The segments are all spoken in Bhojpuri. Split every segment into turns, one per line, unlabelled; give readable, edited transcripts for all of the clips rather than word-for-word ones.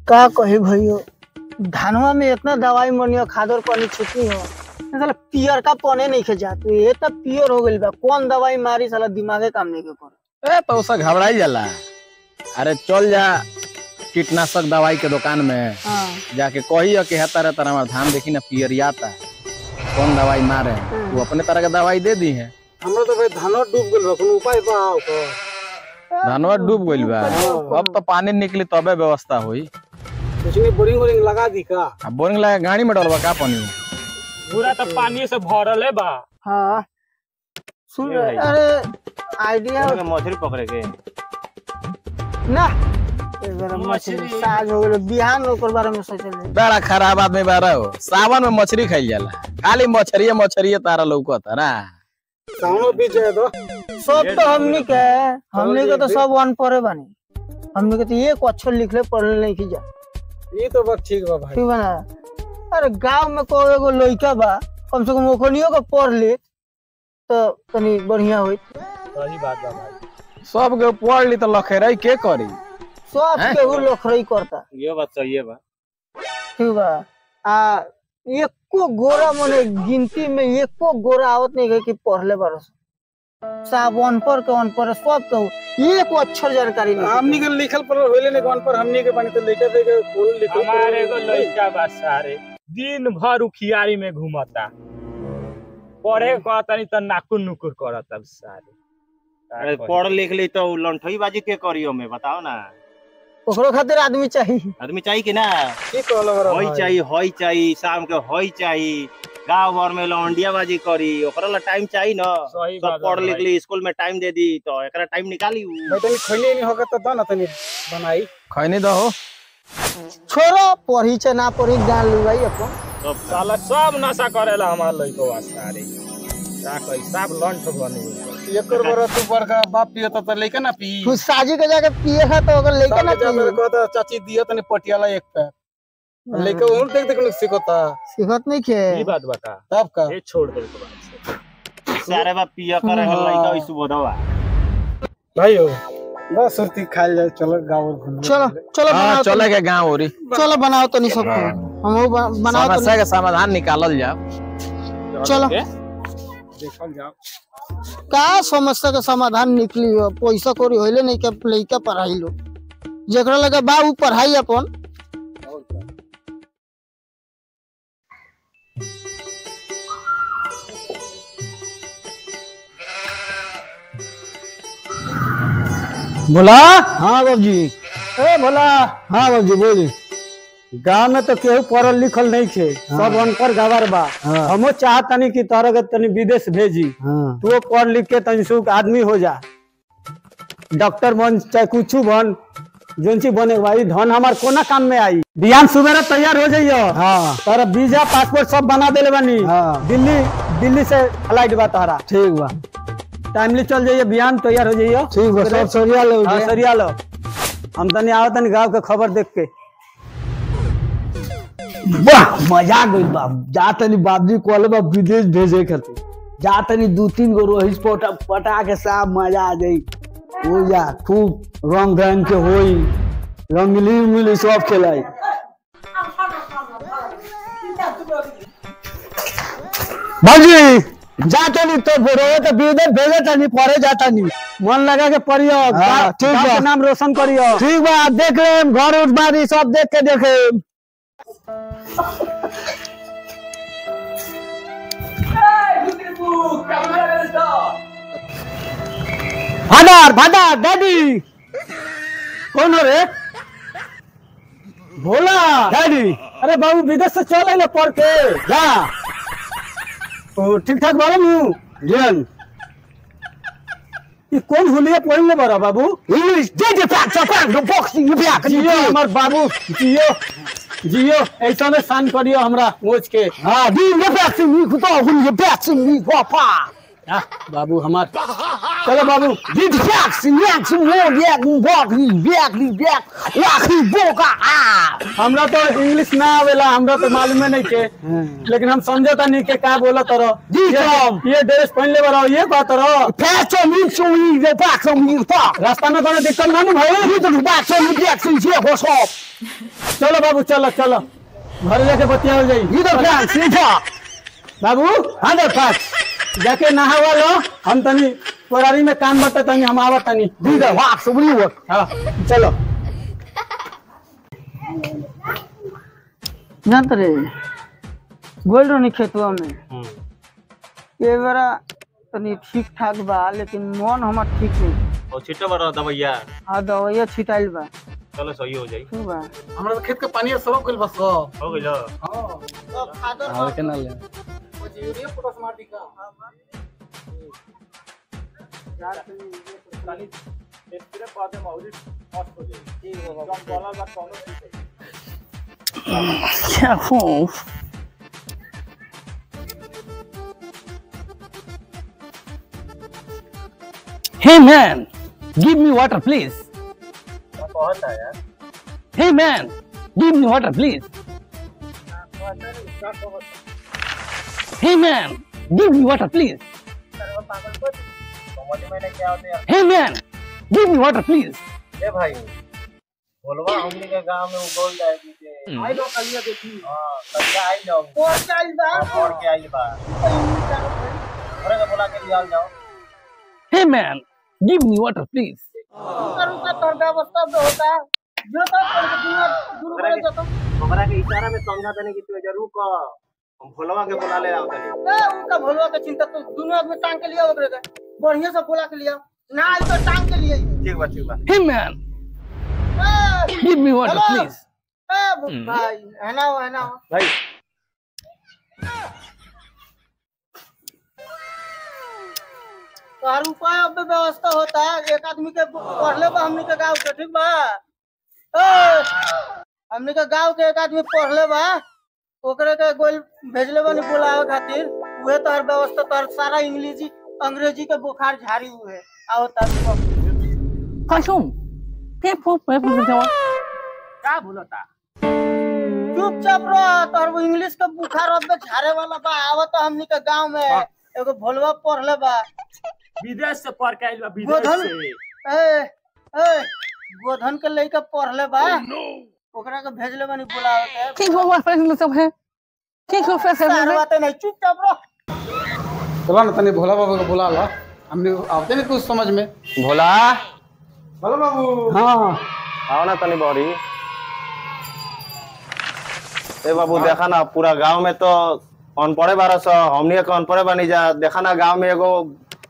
का कही भैया धानवा में इतना दवाई मनियो खादर पानी छुटी हो साला पियर का पने नहीं खे जाते ये तो पियर हो गइल बा कौन दवाई मारी साला दिमागे काम नहीं के कर
ए तो उसा घबराई जाला। अरे चल जा कीटनाशक दवाई के दुकान में जाके कही कि हेता रहता हमारा धान देखी ना पियरियाता कौन दवाई मारे वो अपने तरह का दवाई दे दी है।
हमरा तो भाई धानवा डूब गइल बा कोनो उपाय बा ओकर
धानवा डूब गइल बा अब तो पानी निकली तबे व्यवस्था होई।
उसने बोरिंग लगा दी का
अब बोरिंग लगा गाड़ी में डलवा का पानी
पूरा तो पानी से भरल है बा।
हाँ सुन अरे आइडिया
मछली पकड़े के
ना मछली साज हो गइल बिहान ओकर बारे में सोचले
बड़ा खराब आदमी बारा हो सावन में मछली खाई जाला खाली मछरिये तारा लौकता ना
सावनो बीच है तो
सब तो हमनी के तो सब वन परे बानी हमनी के तो एक अक्षर लिखले पढ़ले नहीं की जा
ये तो बात ठीक बा भाई
ठीक बा ना। अरे गांव में को एगो लइका बा कम से कम ओखनियो के पढ़ ले तो तनी बढ़िया होई।
सही बात बा भाई
सब के पढ़ ली तो लखेराई के करी
सब केहू लोखरई करता
ये बात सही है बा।
ठीक बा आ एको गोरा मने गिनती में एको गोरा आवत नहीं है कि पढ़ले बरस साहब अनपढ़ के अनपढ़ सब कहू एक अक्षर जानकारी नहीं
हमनी के लिखल पर होइले ने कौन पर हमनी के पानी तो लेके दे के कौन लिखल
हमारे को लइका बा सारे दिन भर उखियारी में घूमता पढ़े कहता नहीं तो नाकुर नुकुर करता सारे।
पढ़ लिख ली तो लंठई बाजी के करियो में बताओ ना
ओकरो खातिर आदमी चाहिए
कि ना
की कहलो बरा
होई चाहिए शाम के होई चाहिए गांव भर में लौंडिया बाजी करी ओकरा ला टाइम चाहिए ना सब पढ़ लिख ली स्कूल में टाइम दे दी तो एकरा टाइम निकाली
तनी खइले नहीं होगा तो द ना तनी बनाई
खैनी दहो
छोरो पढ़ी चे ना पढ़ी जान लुगाई अपन
सब साला सब नशा करेला हमार लइका सारे का कई सब लंठ बने
एकर बरा तू बड़का बाप पियो तो लेके ना पी
तू साजी के जाके पिए है तो ओकर लेके ना
जा मेरे
पी
को तो चाची दियो तनी पटियाला एक पैक लेके उन देख देख लोग सिखता
सिखत नहीं के
ई बात बता
तब का
ये छोड़ दे के बात
सारे बा पिया करे लइका इस बोधवा
भाई हो बस सुरती खाल जाए चलो गांव घूम
चलो चलो बनाओ
चले के गाँव ओरी
चलो बनाओ तो नहीं सब हम बनाओ तो
समस्या के समाधान निकालल जाओ।
चलो
देखल जाओ
का समस्या के समाधान निकली हो पैसा कोरी होइले नहीं के लइका पढ़ाई लो जेकरा लगे बा ऊ पढ़ाई अपन
बोला
हाँ बाबूजी
ए बोला
हाँ बाबूजी बोली
गांव में तो केहू पढ़ल लिखल नहीं थे सब अनपढ़ गवार बा हमो चाहतनी कि तोरा के तनी विदेश भेजी तू पढ़ लिख के तनी सुख आदमी हो जा डॉक्टर बन चाहे कुछ बन जोन चीज बने भाई धन हमार कोना काम में आई बिहान सुबह तैयार हो जाइयो
हाँ
तारा वीजा पासपोर्ट सब बना देले बानी दिल्ली से फ्लाइट बा तारा
ठीक बा
टाइमली चल जाइए बिहान तैयार हो जाइयो
ठीक बा सब सरिया लो
सरिया लो हम तनी आओ तनी गाँव के खबर देख के
वाह मजा गई बाप जा तनी बाबजी कॉल बा विदेश भेजे खातिर जा तनी 2-3 गो रोहिस पटा के साहब मजा आ जाई हो जा खूब रंग रंग के होई रंगली मिली सब खेलाई
बाबजी जा तनी तो रोए तो विदेश भेजे तनी पढ़े जा तनी मन लगा के पढ़ियो ठीक बा नाम रोशन करियो ठीक बा देख ले घर उठ बारी सब देख के देखे भादर डैडी कौन हो रे भोला डैडी अरे बाबू विदेश से चल आइले पढ़ के जा तो ठीक ठाक बारे नु जन ये कौन हुलिया पढ़ले बरा बाबू इंग्लिश जे पैक बॉक्सिंग जियो हमर बाबू जियो ऐसा में शान करियो हमरा मोच के हां दी ये पैक से मी खुदा हुलिया पैक से मी पापा बाबू हमार चलो बाबू हमरा तो इंग्लिश ना आवेला, हमरा तो मालूम नहीं के, लेकिन हम समझता नहीं के का बोला तरो। ये ड्रेस पहन ले बरो, ये बात तरो रास्ता में कोनो दिक्कत ना भाई। चलो बाबू चलो चलो घर जाके बतिया जाई। बाबू हाँ जाके नहावा लो, हम तनी पोरारी में काम बता तनी हम आवा तनी। हाँ चलो।
जानते रे गोल रही खेतवा में ये बेरा तनी ठीक ठाक बा, लेकिन मन हमार ठीक नहीं।
और छिटो बड़ा दवाइया।
हाँ दवाइया छिटाइल बा।
चलो सही हो जाई।
ठीक बा।
हमरा तो खेत के पानी सब गइल बस
हो गइल।
हां फादर
और केना ले
यूरिया पोटाश माटी का
खाली स्प्रे पौधे मौलिक मस्त हो जाए। ठीक है बाबा बोला बात कौन
क्या हो
Hey man, give me water please.
बहुत है यार।
Hey man, give me water please. Hey man, give me water please.
समझ में नहीं क्या होता यार।
Hey man, give me water please.
ए भाई बोलवा हमने के गांव में उगल जाएगी के
आई लो कलिया देखी।
हां कच्चा आई लो
और चल बा
और के आई बा अरे का बोला के लिया जाओ।
Hey man, give me water please.
करू का तोर व्यवस्था तो होता जो तो दुनिया दूर करे जो तो
हमरा के इशारा में समझा देने की तू जरूर को हम भोलवा के बुला ले आओ तनी।
ए उनका भोलवा के चिंता तो दोनों आदमी टांग के लिया ओकरे के बढ़िया से बोला के लिया ना आई तो टांग के लिए।
ठीक बा ठीक बा।
Hey man, give me water please.
ए भाई है ना
भाई
हर उपाय अब व्यवस्था होता है। एक आदमी के पढ़ले बा हमनी के गांव के ठीक बा। हमनी के गांव के एक आदमी पढ़ले बा ओकरे के गोल भेजले बानी बुलावे खातिर। उहे तो हर व्यवस्था तो सारा इंग्लिश अंग्रेजी के बुखार झाड़ी हुए आओ तब
Kashum,
क्या बोलता चुपचाप रह तोर वो इंग्लिश के बुखार अब झाड़े वाला बा। आवत हमनी के गांव में एगो भोलवा पढ़ले बा
विदेश से पढ़ के आइल बा
गोधन
विदेश से।
ए गोधन के लइका पढ़ले बा ओकरा के भेजले बानी बुलावे के।
ठीक हो गया फ्रेंड सब है। ठीक हो फ्रेंड
सारा बात नहीं चुपचाप रह।
चलो ना तनी भोला बाबा को बुला लो, हमने आते नहीं कुछ समझ में।
भोला
बोलो बाबू। हाँ
आओ ना तनी बड़ी। ए बाबू देखा ना पूरा गांव में तो अनपढ़े बारह हमनी के अनपढ़े बनी जा। देखा ना गांव में एगो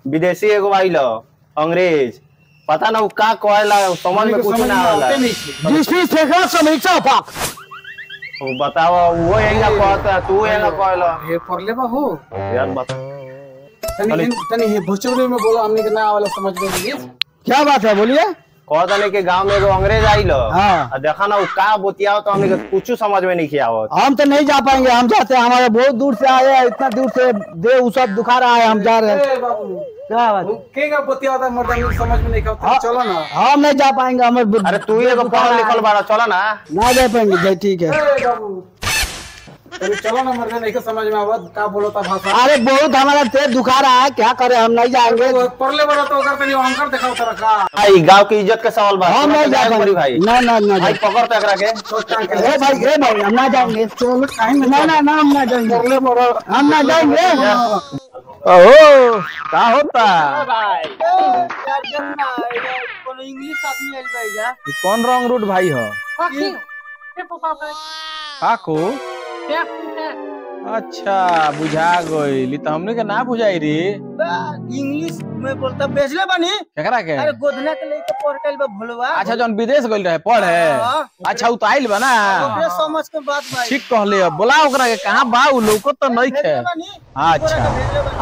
विदेशी एगो आइल अंग्रेज पता ना वो का कहला समझ में कुछ ना आवेला। वो बताओ वो एंगा कहता तू एंगा कहला
ये पढ़ले बा हो
यार बता।
तनी ये भोजपुरी में बोलो, हमने के ना आवेला समझ में। क्या बात है बोलिए।
कहता नहीं कि गांव में एगो अंग्रेज आइल
हाँ।
देखा ना वो का बोतिया तो हमने के कुछ समझ में नहीं किया हो।
हम तो नहीं जा पाएंगे, हम जाते हैं, हमारे बहुत दूर से आए हैं, इतना दूर से दे वो सब दुखा रहा है, हम जा रहे हैं।
बाबू
क्या बात
केगा बोतिया होता मर्दानी समझ में नहीं आता। चलो ना
हम नहीं जा पाएंगे, हमारे
अरे तू ही एगो पढ़ल लिखल बाड़ा चला ना।
ना जा पाएंगे भाई। ठीक है
बाबू चलो ना मर्दानी नहीं समझ में आवत का बोलो ता भाषा।
अरे बहुत हमारा पेट दुखा रहा है, क्या करे, हम नहीं जाएंगे।
पढ़ले बड़ा तो अगर तनी अहंकार दिखाओ तरह का।
भाई गांव की इज्जत का सवाल बा।
हम नहीं जा पाएंगे
भाई
ना ना ना
भाई पकड़ पे एकरा के
ए भाई हम ना जाएंगे। ना ना ना हम ना जाएंगे, हम ना जाएंगे।
ओहो का होता
भाई
यार जन्ना कोनो इंग्लिश आदमी आइल बा जा।
ये कौन रॉन्ग रूट भाई हो काको। अच्छा बुझा गई तो हमने के ना बुझाई रे।
इंग्लिश में बोलता भेजले बानी।
केकरा के
अरे गोधना के लइका पढ़ के आइल बा भोलवा।
अच्छा जौन विदेश गइल रहे पढ़े।
हाँ।
अच्छा उ तो आइल बा ना।
ओकरे समझ के बात भाई
ठीक कहले अब बोला ओकरा के कहां बा उ लौको तो नहीं खे।
भेजले बानी।
अच्छा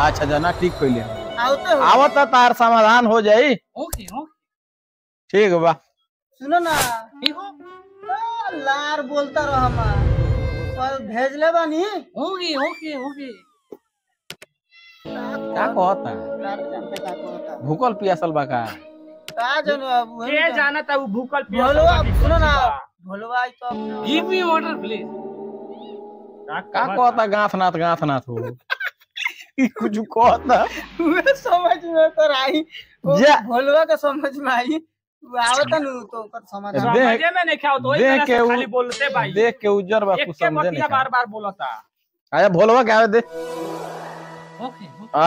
अच्छा जना ठीक कहले
आवते हो
आवत तार समाधान हो जाई। ठीक बा
सुनो ना लार बोलता रह हमार भेजले बानी।
का कहता
जानते का कहता
भूकल पियासल बा का
का जानो अब वही
के
जान-
जाना था वो भूकल
भोलवा सुनो ना भोलवा आई तो
गिव मी वाटर प्लीज।
का कहता गाथ नाथ हो ई कुछ कहता
वे समझ में तो आई वो
जा।
भोलवा के समझ में आई वो आवता नु तो ओकर समझ
देख-
समझे में नहीं खाओ तो वही
देख
तरह
के
से
उ-
खाली बोलते भाई
देख के उज्जर बा
एक
कुछ
के
समझे नहीं
बतिया बार बार बोलता
आया भोलवा के आवे दे
ओके
आ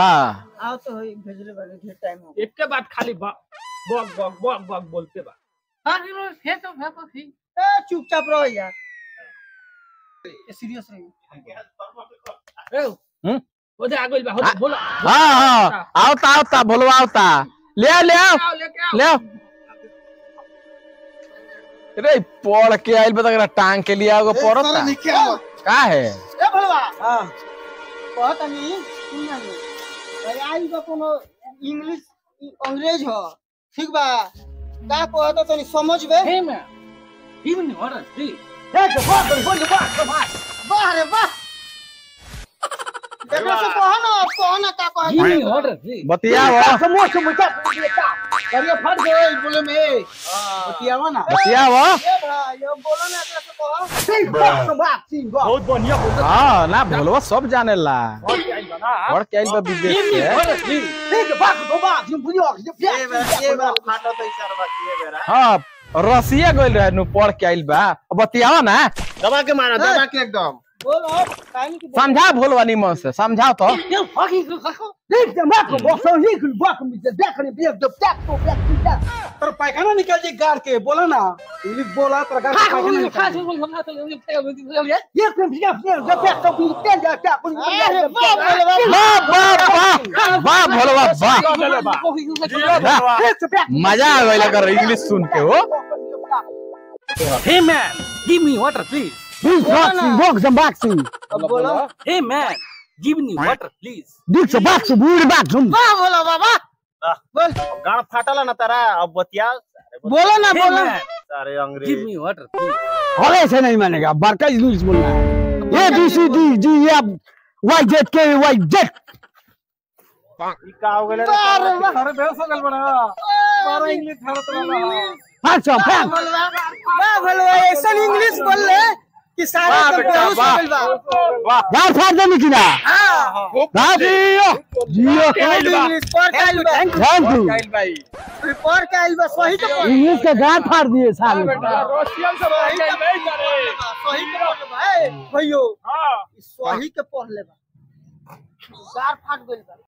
आओ तो होई भेजले वाले ढेर टाइम हो
एक के बाद खाली बक बोलते बा
हां हे तो फेंको थी।
ए चुपचाप रहो यार सीरियस रहो
ए ओ दे आगल बा हो बोलो
हाँ आवता भोलवा आवता ले आओ ले आओ रे पढ़ के आइल बता करा टांग के लिए आओगे पड़ता का है
ए भोलवा हां कहता नहीं सुन ना अरे आई बा कोनो इंग्लिश अंग्रेज हो ठीक बा का कहता तनी समझ बे
हे man give me water please.
वाह रे वाह देखो से कहो ना का
गिव
कहता
मी वाटर प्लीज।
बतियाओ
करिए फट गए बोले में बतियावा ना
बतियाओ
ए भाई ये बोलो ना एकरा से कहो
बहुत बढ़िया बोलता
हाँ ना भोलवा सब जाने ला
और क्या आइल बा ना
पढ़ के आइल बा विदेश
गिव मी
से
वाटर प्लीज।
ये बेरा फाटो तो इशारा बाकी है बेरा
हाँ रसिया गइल रहे नु पढ़ के आइल बा बतियाओ ना
दबा के मारा दबा के एकदम
बोलो टाइम की
समझा भोलवा निमन से समझाओ तो
You fucking fuck.
तर पैखाना निकल जे गाड़ के बोला ना इंग्लिश बोला तर गाड़ के पैखाना निकल
वाह भोलवा वाह मजा आ गइल अगर इंग्लिश सुन के हो
Hey man, give me water please.
अब बोलो
Hey man, give me water please.
वाह बोलो बाबा बोल
गाड़ फाटला ना तारा अब बतिया
बोलो ना
Hey
बोलो
man,
सारे
give
अंग्रेज
me water please.
और ऐसे नहीं मानेगा बड़का इंग्लिश बोलना है A B C D G F Y Z K Y Z
ई का हो गेले
अरे बेहोश हो गल बड़ा मारा इंग्लिश भारत वाला अच्छा फैन
वाह बोलो ऐसा इंग्लिश बोल ले कि सारे
वाह
तो
बेटा,
बेहोश हो
वाह।
गइल बा
यार फाड़ देने की ना
हां
हां जियो जियो
इंग्लिश पढ़ के आइल बा
थैंक यू
भाई
पढ़ के आइल बा सही के पढ़
इंग्लिश का गांठ फाड़ दिए साले
रशियन से पढ़ के नहीं करे
सही के पढ़ ले बा ए भैयो
हां
सही के पढ़ ले बा गार फाट गइल बा